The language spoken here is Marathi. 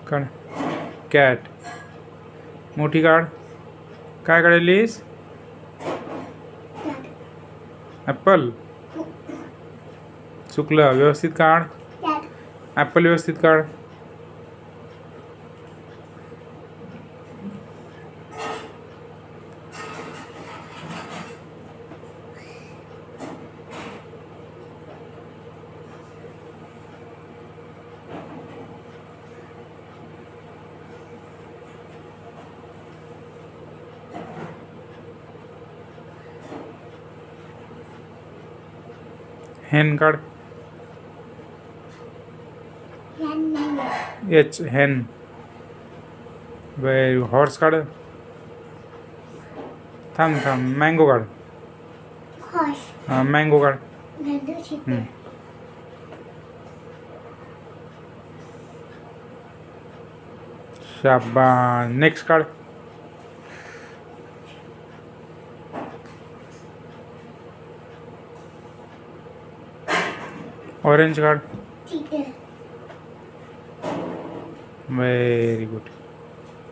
काढ. कॅट. मोठी काढ. काय काढलीस? ॲपल. चुकलं. व्यवस्थित काढ. ॲपल व्यवस्थित काढ. हेन काढ. एच. हेन. हॉर्स काढ. थांब थांब. मँगो काढ. हां मँगो काढ. शाबास. नेक्स्ट काढ. ऑरेंज काढ. Very good.